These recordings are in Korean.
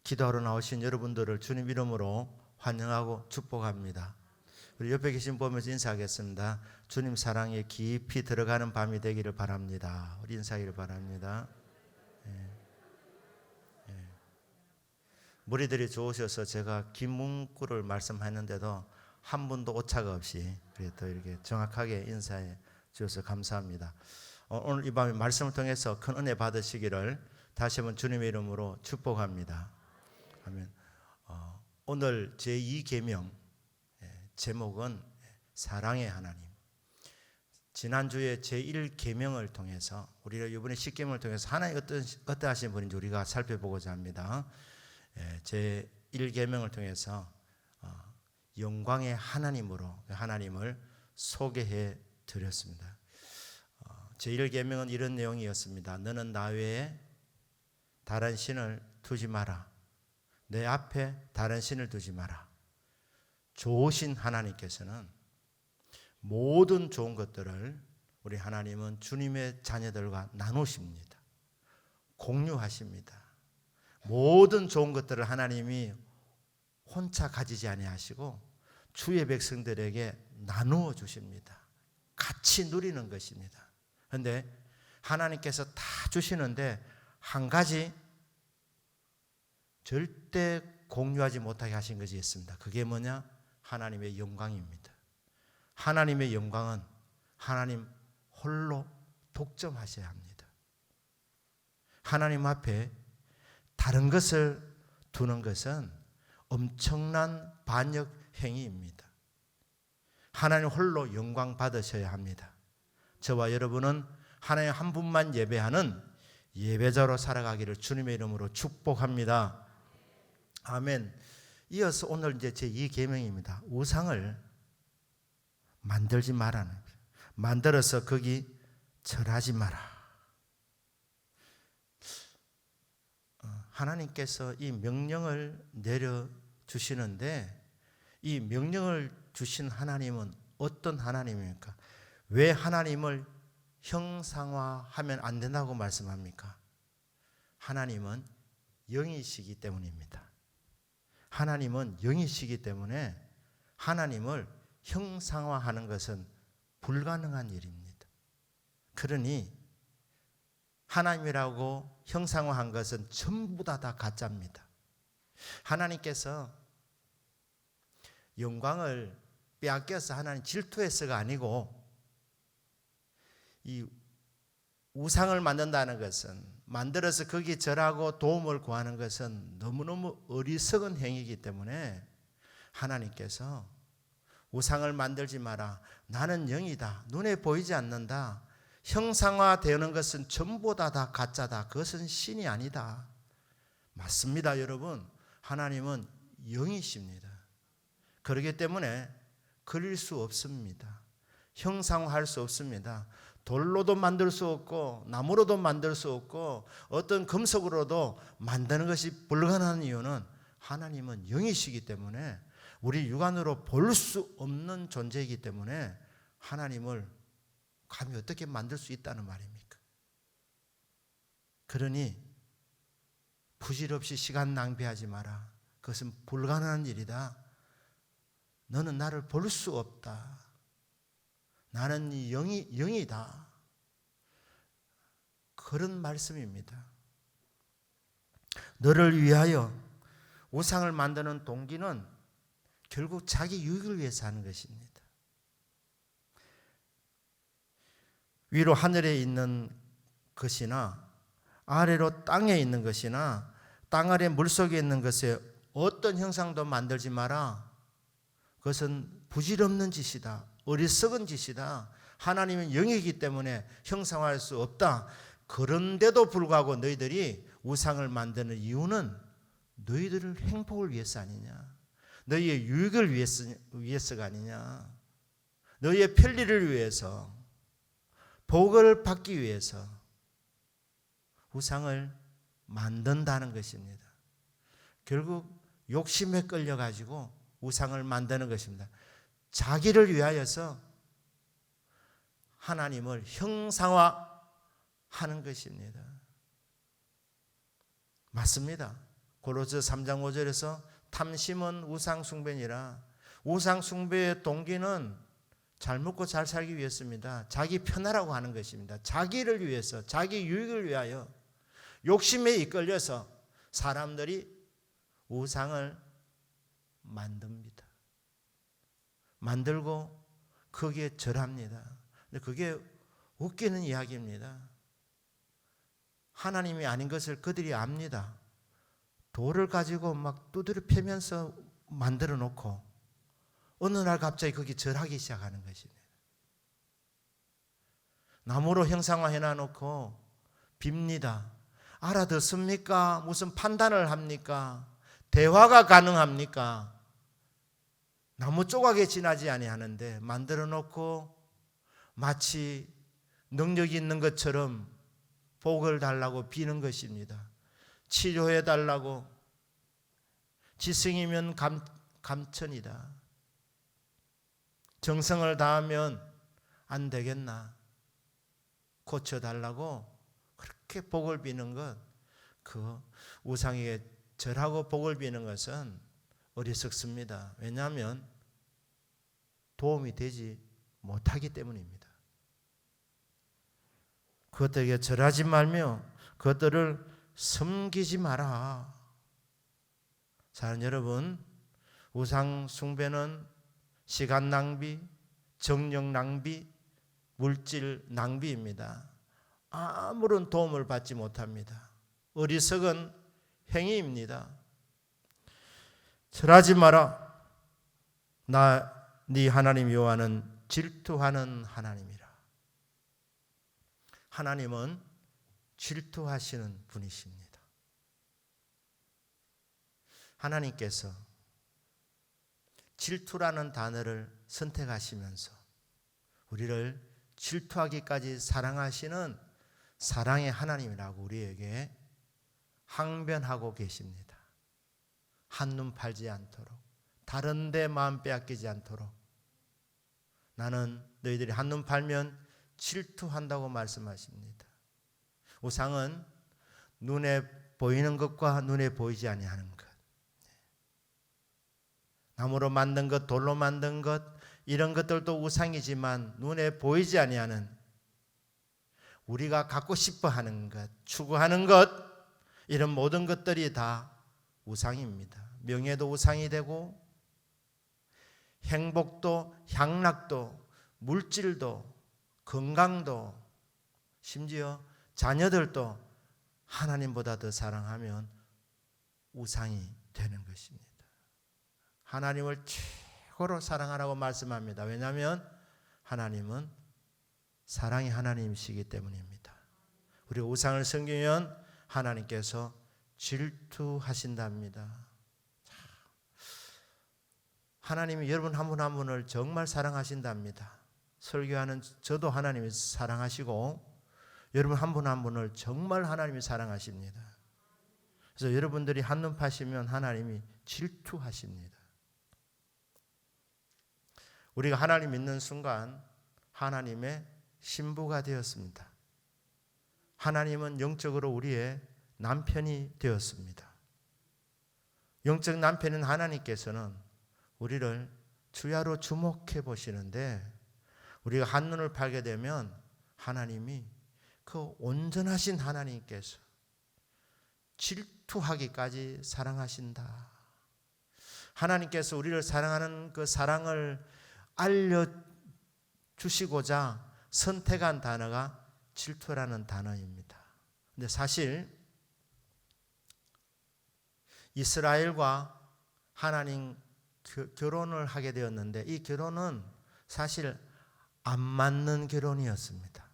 기도하러 나오신 여러분들을 주님 이름으로 환영하고 축복합니다. 우리 옆에 계신 분 보면서 인사하겠습니다. 주님 사랑에 깊이 들어가는 밤이 되기를 바랍니다. 우리 인사하기를 바랍니다. 무리들이 좋으셔서 제가 긴 문구를 말씀했는데도 한 분도 오차가 없이 또 이렇게 정확하게 인사해 주셔서 감사합니다. 오늘 이 밤에 말씀을 통해서 큰 은혜 받으시기를 다시 한번 주님의 이름으로 축복합니다. 아멘. 오늘 제2계명 제목은 사랑의 하나님. 지난주에 제1계명을 통해서 우리가 이번에 10계명을 통해서 하나님 어떠하신 분인지 우리가 살펴보고자 합니다. 제1계명을 통해서 영광의 하나님으로 하나님을 소개해 드렸습니다. 제1계명은 이런 내용이었습니다. 너는 나 외에 다른 신을 두지 마라. 내 앞에 다른 신을 두지 마라. 좋으신 하나님께서는 모든 좋은 것들을 우리 하나님은 주님의 자녀들과 나누십니다. 공유하십니다. 모든 좋은 것들을 하나님이 혼자 가지지 아니하시고 주의 백성들에게 나누어 주십니다. 같이 누리는 것입니다. 그런데 하나님께서 다 주시는데 한 가지 절대 공유하지 못하게 하신 것이 있습니다. 그게 뭐냐? 하나님의 영광입니다. 하나님의 영광은 하나님 홀로 독점하셔야 합니다. 하나님 앞에 다른 것을 두는 것은 엄청난 반역 행위입니다. 하나님 홀로 영광 받으셔야 합니다. 저와 여러분은 하나님 한 분만 예배하는 예배자로 살아가기를 주님의 이름으로 축복합니다. 아멘. 이어서 오늘 이제 제2계명입니다. 우상을 만들지 말라는 거예요. 만들어서 거기 절하지 마라. 하나님께서 이 명령을 내려주시는데 이 명령을 주신 하나님은 어떤 하나님입니까? 왜 하나님을 형상화하면 안 된다고 말씀합니까? 하나님은 영이시기 때문입니다. 하나님은 영이시기 때문에 하나님을 형상화하는 것은 불가능한 일입니다. 그러니 하나님이라고 형상화한 것은 전부 다 가짜입니다. 하나님께서 영광을 빼앗겨서 하나님 질투해서가 아니고 이 우상을 만든다는 것은 만들어서 거기에 절하고 도움을 구하는 것은 너무너무 어리석은 행위이기 때문에 하나님께서 우상을 만들지 마라. 나는 영이다. 눈에 보이지 않는다. 형상화되는 것은 전부 다 가짜다. 그것은 신이 아니다. 맞습니다, 여러분. 하나님은 영이십니다. 그렇기 때문에 그릴 수 없습니다. 형상화할 수 없습니다. 돌로도 만들 수 없고 나무로도 만들 수 없고 어떤 금속으로도 만드는 것이 불가능한 이유는 하나님은 영이시기 때문에 우리 육안으로 볼 수 없는 존재이기 때문에 하나님을 감히 어떻게 만들 수 있다는 말입니까? 그러니 부질없이 시간 낭비하지 마라. 그것은 불가능한 일이다. 너는 나를 볼 수 없다. 나는 영이다. 그런 말씀입니다. 너를 위하여 우상을 만드는 동기는 결국 자기 유익을 위해서 하는 것입니다. 위로 하늘에 있는 것이나 아래로 땅에 있는 것이나 땅 아래 물속에 있는 것에 어떤 형상도 만들지 마라. 그것은 부질없는 짓이다. 어리석은 짓이다. 하나님은 영이기 때문에 형상화할 수 없다. 그런데도 불구하고 너희들이 우상을 만드는 이유는 너희들의 행복을 위해서 아니냐. 너희의 유익을 위해서가 아니냐. 너희의 편리를 위해서, 복을 받기 위해서 우상을 만든다는 것입니다. 결국 욕심에 끌려가지고 우상을 만드는 것입니다. 자기를 위하여서 하나님을 형상화하는 것입니다. 맞습니다. 고로스 3장 5절에서 탐심은 우상 숭배니라. 우상 숭배의 동기는 잘 먹고 잘 살기 위해서입니다. 자기 편하라고 하는 것입니다. 자기를 위해서, 자기 유익을 위하여 욕심에 이끌려서 사람들이 우상을 만듭니다. 만들고 거기에 절합니다. 근데 그게 웃기는 이야기입니다. 하나님이 아닌 것을 그들이 압니다. 돌을 가지고 막 두드려 패면서 만들어 놓고 어느 날 갑자기 거기 절하기 시작하는 것입니다. 나무로 형상화해 놔놓고 빕니다. 알아듣습니까? 무슨 판단을 합니까? 대화가 가능합니까? 나무 조각에 지나지 아니하는데 만들어 놓고 마치 능력이 있는 것처럼 복을 달라고 비는 것입니다. 치료해 달라고. 지성이면 감천이다. 정성을 다하면 안 되겠나? 고쳐달라고 그렇게 복을 비는 것, 그 우상에게 절하고 복을 비는 것은 어리석습니다. 왜냐하면 도움이 되지 못하기 때문입니다. 그것들에게 절하지 말며 그것들을 섬기지 마라. 사랑하는 여러분, 우상 숭배는 시간 낭비, 정력 낭비, 물질 낭비입니다. 아무런 도움을 받지 못합니다. 어리석은 행위입니다. 절하지 마라. 네 하나님 여호와는 질투하는 하나님이라. 하나님은 질투하시는 분이십니다. 하나님께서 질투라는 단어를 선택하시면서 우리를 질투하기까지 사랑하시는 사랑의 하나님이라고 우리에게 항변하고 계십니다. 한눈 팔지 않도록, 다른 데 마음 빼앗기지 않도록. 나는 너희들이 한눈 팔면 질투한다고 말씀하십니다. 우상은 눈에 보이는 것과 눈에 보이지 아니하는 것, 나무로 만든 것, 돌로 만든 것, 이런 것들도 우상이지만 눈에 보이지 아니하는, 우리가 갖고 싶어 하는 것, 추구하는 것, 이런 모든 것들이 다 우상입니다. 명예도 우상이 되고 행복도, 향락도, 물질도, 건강도, 심지어 자녀들도 하나님보다 더 사랑하면 우상이 되는 것입니다. 하나님을 최고로 사랑하라고 말씀합니다. 왜냐하면 하나님은 사랑의 하나님이시기 때문입니다. 우리 우상을 섬기면 하나님께서 질투하신답니다. 하나님이 여러분 한 분 한 분을 정말 사랑하신답니다. 설교하는 저도 하나님이 사랑하시고 여러분 한 분 한 분을 정말 하나님이 사랑하십니다. 그래서 여러분들이 한눈 파시면 하나님이 질투하십니다. 우리가 하나님 믿는 순간 하나님의 신부가 되었습니다. 하나님은 영적으로 우리의 남편이 되었습니다. 영적 남편인 하나님께서는 우리를 주야로 주목해 보시는데 우리가 한눈을 팔게 되면 하나님이 그 온전하신 하나님께서 질투하기까지 사랑하신다. 하나님께서 우리를 사랑하는 그 사랑을 알려주시고자 선택한 단어가 질투라는 단어입니다. 근데 사실 이스라엘과 하나님 결혼을 하게 되었는데 이 결혼은 사실 안 맞는 결혼이었습니다.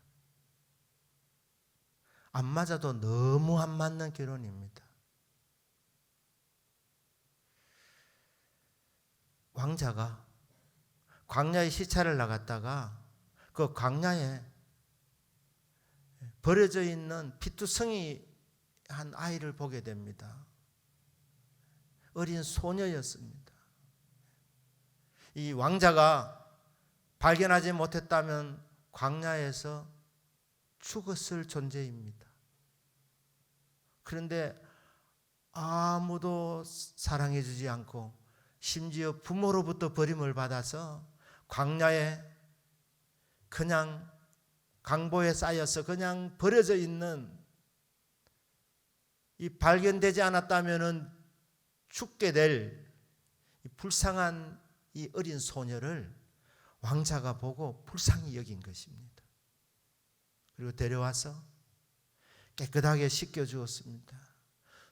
안 맞아도 너무 안 맞는 결혼입니다. 왕자가 광야에 시차를 나갔다가 그 광야에 버려져 있는 피투성이 한 아이를 보게 됩니다. 어린 소녀였습니다. 이 왕자가 발견하지 못했다면 광야에서 죽었을 존재입니다. 그런데 아무도 사랑해 주지 않고 심지어 부모로부터 버림을 받아서 광야에 그냥 강보에 쌓여서 그냥 버려져 있는, 이 발견되지 않았다면은 죽게 될 이 불쌍한 이 어린 소녀를 왕자가 보고 불쌍히 여긴 것입니다. 그리고 데려와서 깨끗하게 씻겨주었습니다.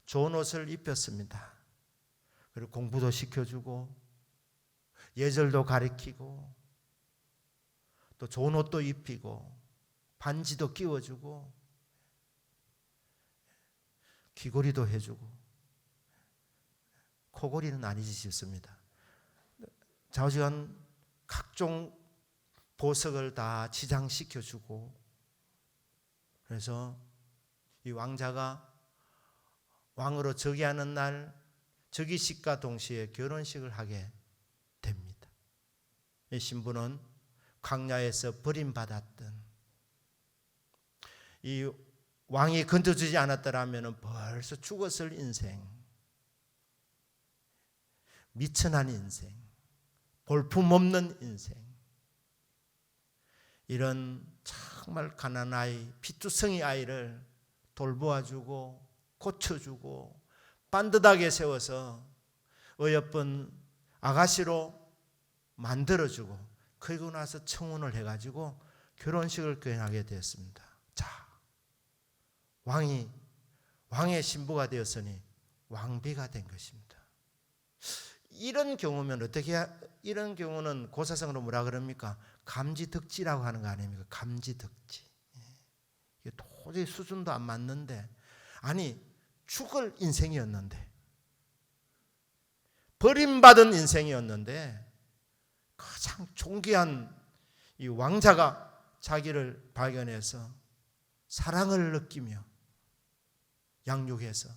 좋은 옷을 입혔습니다. 그리고 공부도 시켜주고 예절도 가르치고 또 좋은 옷도 입히고 반지도 끼워주고 귀걸이도 해주고, 코걸이는 아니지 싶습니다. 좌우지간 각종 보석을 다 지장시켜주고, 그래서 이 왕자가 왕으로 즉위하는 날 즉위식과 동시에 결혼식을 하게 됩니다. 이 신부는 광야에서 버림받았던, 이 왕이 건져주지 않았더라면 벌써 죽었을 인생, 미천한 인생, 볼품없는 인생, 이런 정말 가난한 아이, 피투성이 아이를 돌보아주고 고쳐주고 반듯하게 세워서 어여쁜 아가씨로 만들어주고, 그리고 나서 청혼을 해가지고 결혼식을 거행하게 되었습니다. 자, 왕의 신부가 되었으니 왕비가 된 것입니다. 이런 경우면 이런 경우는 고사성으로 뭐라 그럽니까? 감지덕지라고 하는 거 아닙니까? 감지덕지. 이게 도저히 수준도 안 맞는데, 아니 죽을 인생이었는데, 버림받은 인생이었는데 가장 존귀한 이 왕자가 자기를 발견해서 사랑을 느끼며 양육해서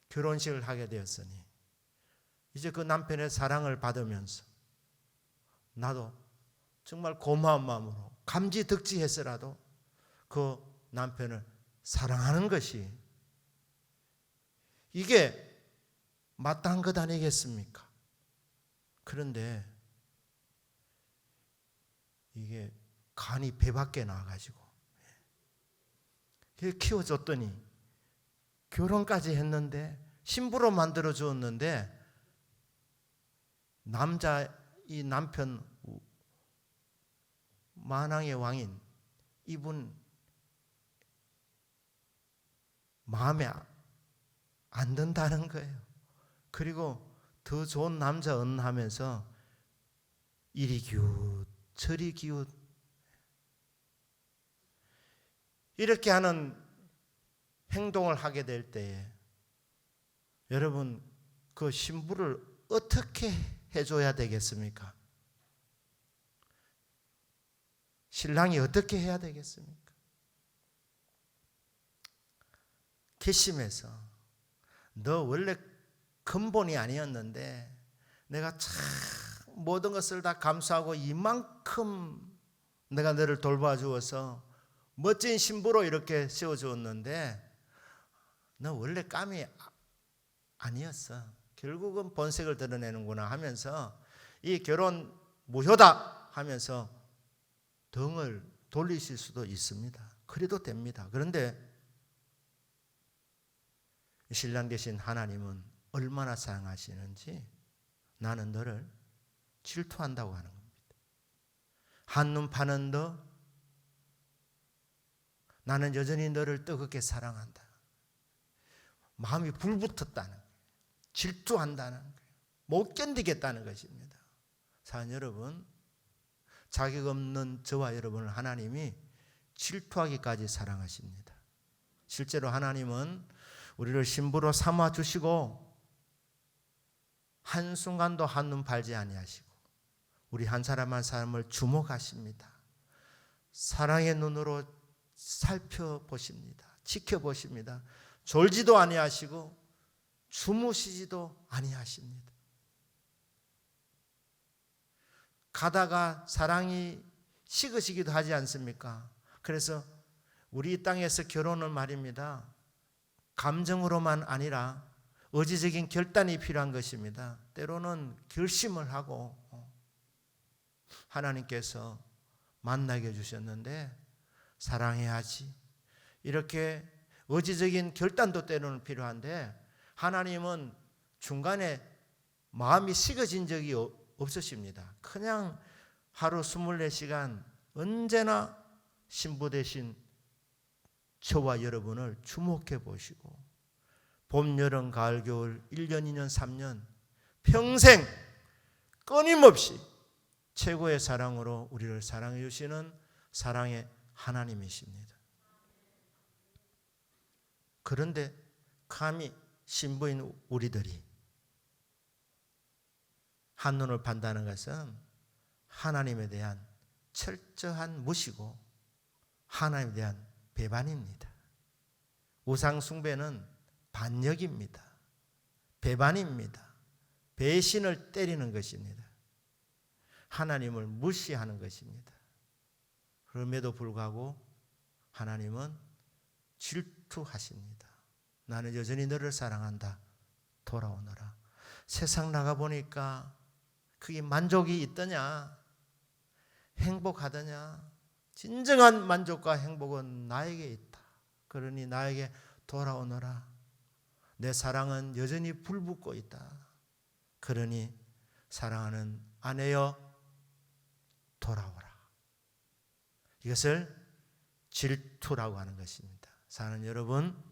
결혼식을 하게 되었으니, 이제 그 남편의 사랑을 받으면서 나도 정말 고마운 마음으로 감지덕지해서라도 그 남편을 사랑하는 것이, 이게 마땅한 것 아니겠습니까? 그런데 이게 간이 배 밖에 나와가지고 키워줬더니 결혼까지 했는데, 신부로 만들어 주었는데, 이 남편 만왕의 왕인 이분 마음에 안 든다는 거예요. 그리고 더 좋은 남자 하면서 이리 기웃 저리 기웃, 이렇게 하는 행동을 하게 될 때에 여러분, 그 신부를 어떻게 해줘야 되겠습니까? 신랑이 어떻게 해야 되겠습니까? 괘씸해서 너 원래 근본이 아니었는데 내가 참 모든 것을 다 감수하고 이만큼 내가 너를 돌봐 주어서 멋진 신부로 이렇게 세워주었는데 너 원래 깜이 아니었어. 결국은 본색을 드러내는구나 하면서 이 결혼 무효다 하면서 등을 돌리실 수도 있습니다. 그래도 됩니다. 그런데 신랑 되신 하나님은 얼마나 사랑하시는지 나는 너를 질투한다고 하는 겁니다. 한눈 파는 너, 나는 여전히 너를 뜨겁게 사랑한다. 마음이 불붙었다는 거예요. 질투한다는 거예요. 못 견디겠다는 것입니다. 사랑 여러분, 자격 없는 저와 여러분을 하나님이 질투하기까지 사랑하십니다. 실제로 하나님은 우리를 신부로 삼아 주시고 한순간도 한눈 팔지 아니하시고 우리 한 사람 한 사람을 주목하십니다. 사랑의 눈으로 살펴보십니다. 지켜보십니다. 졸지도 아니하시고 주무시지도 아니하십니다. 가다가 사랑이 식으시기도 하지 않습니까? 그래서 우리 땅에서 결혼은 말입니다. 감정으로만 아니라 의지적인 결단이 필요한 것입니다. 때로는 결심을 하고 하나님께서 만나게 해주셨는데 사랑해야지, 이렇게 의지적인 결단도 때로는 필요한데 하나님은 중간에 마음이 식어진 적이 없으십니다. 그냥 하루 24시간 언제나 신부 되신 저와 여러분을 주목해 보시고 봄, 여름, 가을, 겨울 1년, 2년, 3년 평생 끊임없이 최고의 사랑으로 우리를 사랑해 주시는 사랑의 하나님이십니다. 그런데 감히 신부인 우리들이 한눈을 판다는 것은 하나님에 대한 철저한 무시고 하나님에 대한 배반입니다. 우상 숭배는 반역입니다. 배반입니다. 배신을 때리는 것입니다. 하나님을 무시하는 것입니다. 그럼에도 불구하고 하나님은 질투하십니다. 나는 여전히 너를 사랑한다. 돌아오너라. 세상 나가보니까 그게 만족이 있더냐? 행복하더냐? 진정한 만족과 행복은 나에게 있다. 그러니 나에게 돌아오너라. 내 사랑은 여전히 불붙고 있다. 그러니 사랑하는 아내여 돌아오라. 이것을 질투라고 하는 것입니다. 사랑하는 여러분,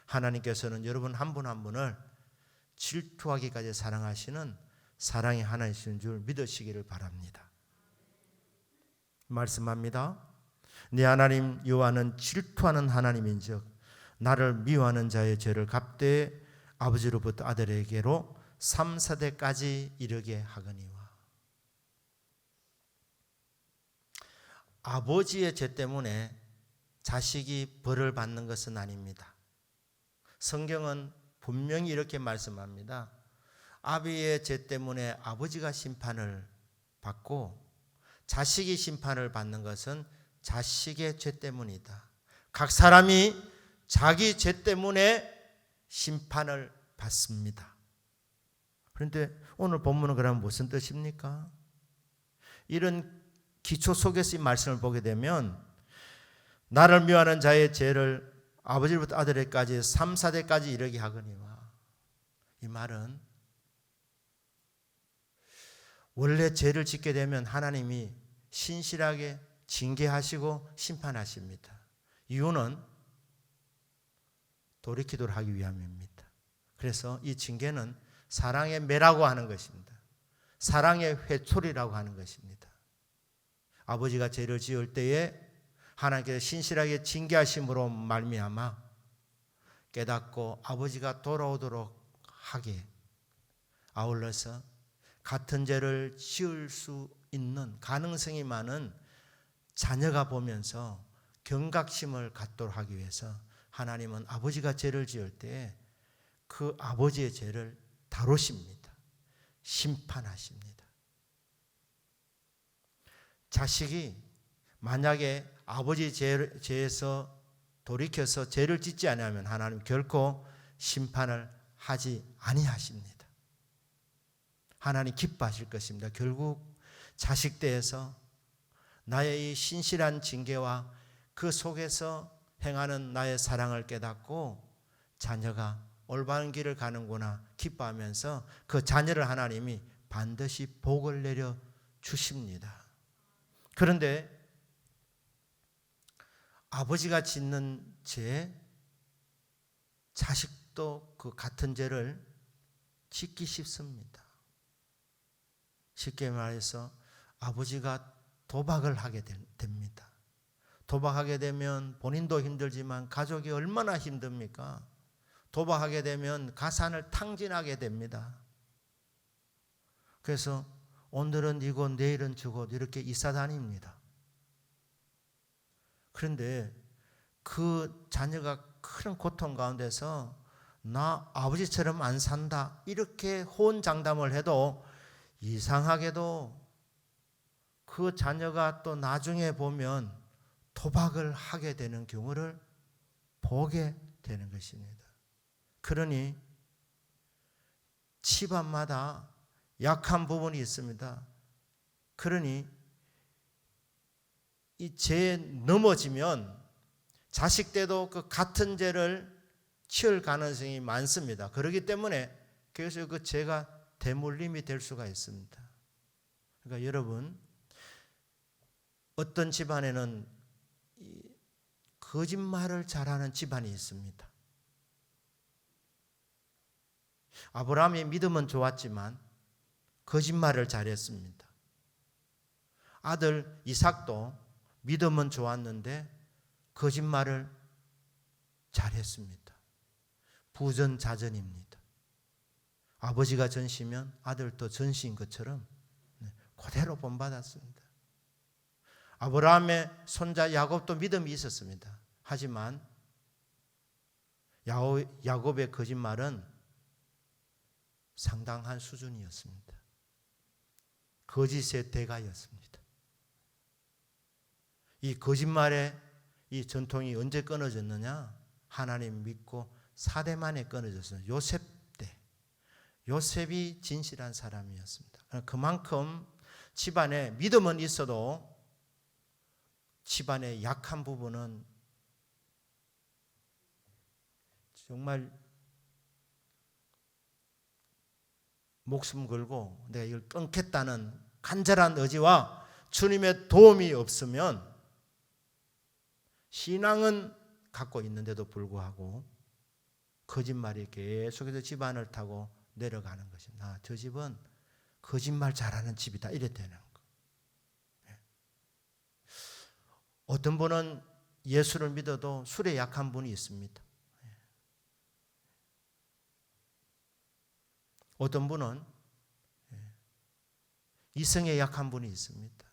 하나님께서는 여러분 한 분 한 분을 질투하기까지 사랑하시는 사랑의 하나이신 줄 믿으시기를 바랍니다. 말씀합니다. 네 하나님 여호와는 질투하는 하나님인즉 나를 미워하는 자의 죄를 갚되 아버지로부터 아들에게로 3, 4대까지 이르게 하거니와. 아버지의 죄 때문에 자식이 벌을 받는 것은 아닙니다. 성경은 분명히 이렇게 말씀합니다. 아비의 죄 때문에 아버지가 심판을 받고 자식이 심판을 받는 것은 자식의 죄 때문이다. 각 사람이 자기 죄 때문에 심판을 받습니다. 그런데 오늘 본문은 그러면 무슨 뜻입니까? 이런 기초 속에서 이 말씀을 보게 되면 나를 미워하는 자의 죄를 아버지로부터 아들에게까지 3, 4대까지 이르게 하거니와. 이 말은 원래 죄를 짓게 되면 하나님이 신실하게 징계하시고 심판하십니다. 이유는 돌이키도록 하기 위함입니다. 그래서 이 징계는 사랑의 매라고 하는 것입니다. 사랑의 회초리라고 하는 것입니다. 아버지가 죄를 지을 때에 하나님께서 신실하게 징계하심으로 말미암아 깨닫고 아버지가 돌아오도록 하게 아울러서 같은 죄를 지을 수 있는 가능성이 많은 자녀가 보면서 경각심을 갖도록 하기 위해서 하나님은 아버지가 죄를 지을 때 그 아버지의 죄를 다루십니다. 심판하십니다. 자식이 만약에 아버지 죄에서 돌이켜서 죄를 짓지 않으면 하나님 결코 심판을 하지 아니하십니다. 하나님 기뻐하실 것입니다. 결국 자식대에서 나의 이 신실한 징계와 그 속에서 행하는 나의 사랑을 깨닫고 자녀가 올바른 길을 가는구나 기뻐하면서 그 자녀를 하나님이 반드시 복을 내려 주십니다. 그런데 아버지가 짓는 죄, 자식도 그 같은 죄를 짓기 쉽습니다. 쉽게 말해서 아버지가 도박을 하게 됩니다. 도박하게 되면 본인도 힘들지만 가족이 얼마나 힘듭니까? 도박하게 되면 가산을 탕진하게 됩니다. 그래서 오늘은 이고 내일은 저고 이렇게 이사다닙니다. 그런데 그 자녀가 큰 고통 가운데서 나 아버지처럼 안 산다 이렇게 호언장담을 해도 이상하게도 그 자녀가 또 나중에 보면 도박을 하게 되는 경우를 보게 되는 것입니다. 그러니 집안마다 약한 부분이 있습니다. 그러니 이 죄에 넘어지면 자식 때도 그 같은 죄를 취할 가능성이 많습니다. 그렇기 때문에 그래서 그 죄가 대물림이 될 수가 있습니다. 그러니까 여러분, 어떤 집안에는 거짓말을 잘하는 집안이 있습니다. 아브라함이 믿음은 좋았지만 거짓말을 잘했습니다. 아들 이삭도 믿음은 좋았는데 거짓말을 잘했습니다. 부전자전입니다. 아버지가 전시면 아들도 전시인 것처럼 그대로 본받았습니다. 아브라함의 손자 야곱도 믿음이 있었습니다. 하지만 야곱의 거짓말은 상당한 수준이었습니다. 거짓의 대가였습니다. 이 거짓말의 이 전통이 언제 끊어졌느냐? 하나님 믿고 4대 만에 끊어졌어요. 요셉 때. 요셉이 진실한 사람이었습니다. 그만큼 집안에 믿음은 있어도 집안의 약한 부분은 정말 목숨 걸고 내가 이걸 끊겠다는 간절한 의지와 주님의 도움이 없으면 신앙은 갖고 있는데도 불구하고 거짓말이 계속해서 집안을 타고 내려가는 것입니다. 저 집은 거짓말 잘하는 집이다 이래 되는 거. 어떤 분은 예수를 믿어도 술에 약한 분이 있습니다. 어떤 분은 이성에 약한 분이 있습니다.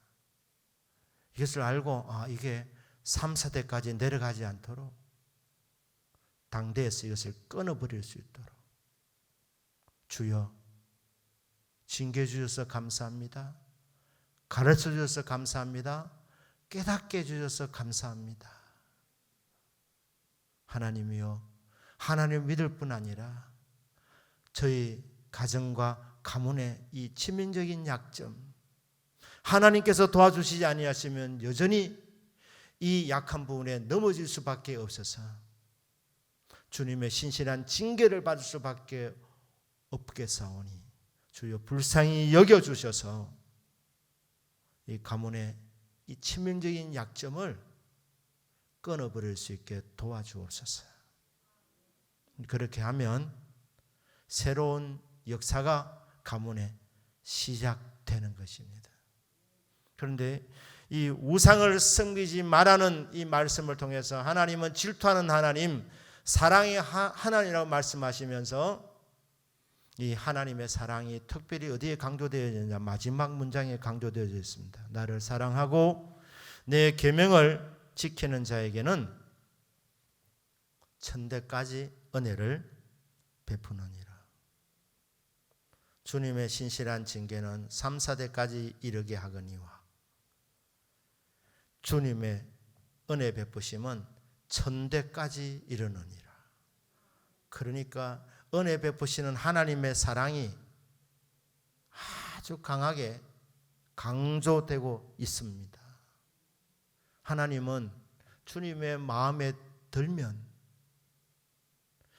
이것을 알고 이게 3, 4대까지 내려가지 않도록 당대에서 이것을 끊어버릴 수 있도록 주여 징계해 주셔서 감사합니다. 가르쳐 주셔서 감사합니다. 깨닫게 해주셔서 감사합니다. 하나님이여, 하나님 믿을 뿐 아니라 저희 가정과 가문의 이 치명적인 약점, 하나님께서 도와주시지 아니하시면 여전히 이 약한 부분에 넘어질 수밖에 없어서 주님의 신실한 징계를 받을 수밖에 없겠사오니 주여 불쌍히 여겨주셔서 이 가문의 이 치명적인 약점을 끊어버릴 수 있게 도와주옵소서. 그렇게 하면 새로운 역사가 가문에 시작되는 것입니다. 그런데 이 우상을 섬기지 말라는 이 말씀을 통해서 하나님은 질투하는 하나님, 사랑의 하나님이라고 말씀하시면서 이 하나님의 사랑이 특별히 어디에 강조되어 있느냐? 마지막 문장에 강조되어 있습니다. 나를 사랑하고 내 계명을 지키는 자에게는 천대까지 은혜를 베푸느니라. 주님의 신실한 징계는 3, 4대까지 이르게 하거니와 주님의 은혜 베푸심은 천대까지 이르느니라. 그러니까 은혜 베푸시는 하나님의 사랑이 아주 강하게 강조되고 있습니다. 하나님은 주님의 마음에 들면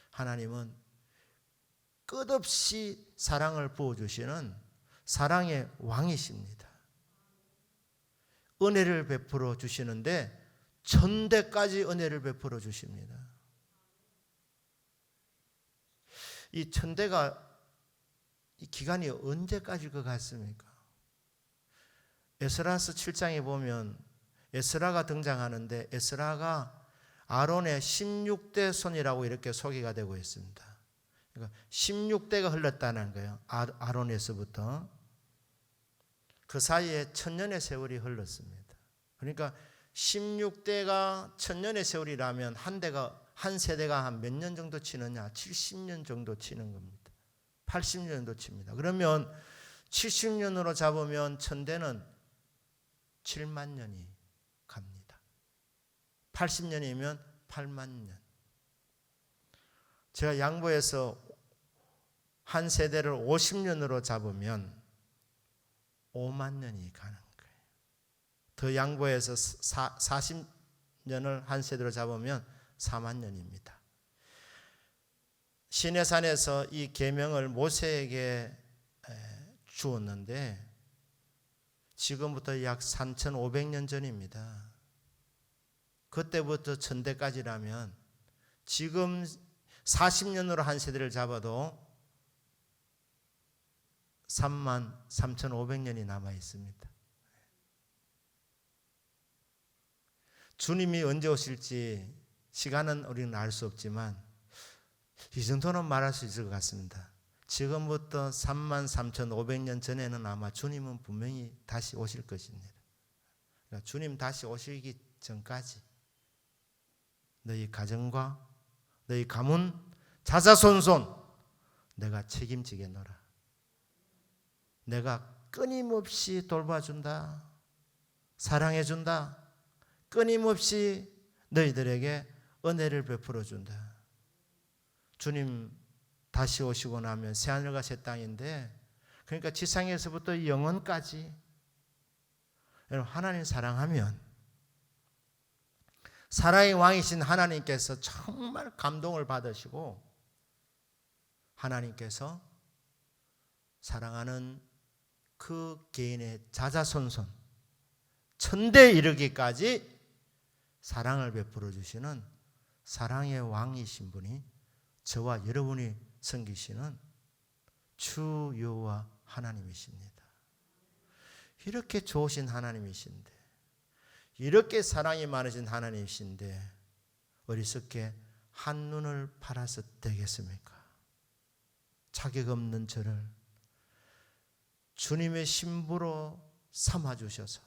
하나님은 끝없이 사랑을 부어주시는 사랑의 왕이십니다. 은혜를 베풀어 주시는데 천대까지 은혜를 베풀어 주십니다. 이 천대가 이 기간이 언제까지일 것 같습니까? 에스라서 7장에 보면 에스라가 등장하는데 에스라가 아론의 16대 손이라고 이렇게 소개가 되고 있습니다. 그러니까 16대가 흘렀다는 거예요. 아론에서부터. 그 사이에 1000년의 세월이 흘렀습니다. 그러니까 16대가 1000년의 세월이라면 한 세대가 한 몇 년 정도 치느냐? 70년 정도 치는 겁니다. 80년 정도 칩니다. 그러면 70년으로 잡으면 천대는 7만 년이 갑니다. 80년이면 8만 년. 제가 양보해서 한 세대를 50년으로 잡으면 5만 년이 가는 거예요. 더 양보해서 40년을 한 세대로 잡으면 4만 년입니다. 시내산에서 이 계명을 모세에게 주었는데 지금부터 약 3,500년 전입니다. 그때부터 천대까지라면 지금 40년으로 한 세대를 잡아도 33,500년이 남아 있습니다. 주님이 언제 오실지 시간은 우리는 알 수 없지만 이 정도는 말할 수 있을 것 같습니다. 지금부터 33,500년 전에는 아마 주님은 분명히 다시 오실 것입니다. 그러니까 주님 다시 오시기 전까지 너희 가정과 너희 가문 자자손손 내가 책임지겠노라. 내가 끊임없이 돌봐준다. 사랑해준다. 끊임없이 너희들에게 은혜를 베풀어준다. 주님 다시 오시고 나면 새하늘과 새 땅인데, 그러니까 지상에서부터 영원까지 여러분, 하나님 사랑하면 사랑의 왕이신 하나님께서 정말 감동을 받으시고 하나님께서 사랑하는 그 개인의 자자손손 천대에 이르기까지 사랑을 베풀어 주시는 사랑의 왕이신 분이 저와 여러분이 섬기시는 주 여호와 하나님이십니다. 이렇게 좋으신 하나님이신데, 이렇게 사랑이 많으신 하나님이신데 어리석게 한눈을 팔아서 되겠습니까? 자격 없는 저를 주님의 신부로 삼아주셔서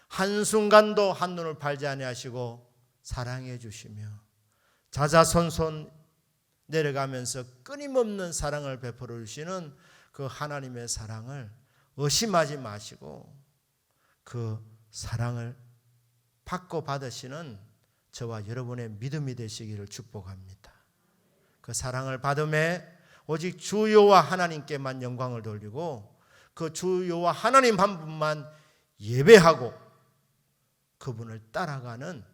한순간도 한눈을 팔지 아니하시고 사랑해 주시며 자자손손 내려가면서 끊임없는 사랑을 베풀어 주시는 그 하나님의 사랑을 의심하지 마시고 그 사랑을 받고 받으시는 저와 여러분의 믿음이 되시기를 축복합니다. 그 사랑을 받음에 오직 주 여호와 하나님께만 영광을 돌리고 그 주 여호와 하나님 한 분만 예배하고 그분을 따라가는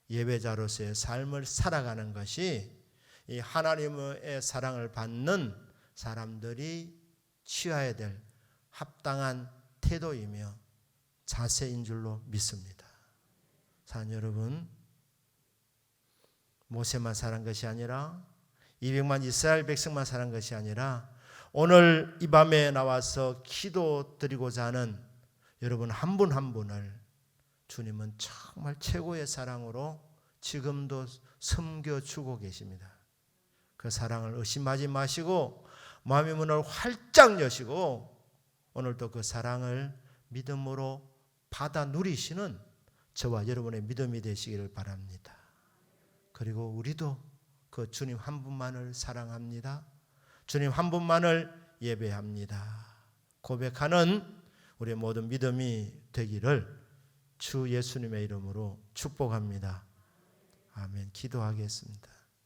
예배자로서의 삶을 살아가는 것이 이 하나님의 사랑을 받는 사람들이 취해야 될 합당한 태도이며 자세인 줄로 믿습니다. 사랑하는 여러분, 모세만 살한 것이 아니라 200만 이스라엘 백성만 살한 것이 아니라 오늘 이 밤에 나와서 기도드리고자 하는 여러분 한 분 한 분을 주님은 정말 최고의 사랑으로 지금도 섬겨주고 계십니다. 그 사랑을 의심하지 마시고 마음의 문을 활짝 여시고 오늘도 그 사랑을 믿음으로 받아 누리시는 저와 여러분의 믿음이 되시기를 바랍니다. 그리고 우리도 그 주님 한 분만을 사랑합니다. 주님 한 분만을 예배합니다. 고백하는 우리의 모든 믿음이 되기를 주 예수님의 이름으로 축복합니다. 아멘. 기도하겠습니다.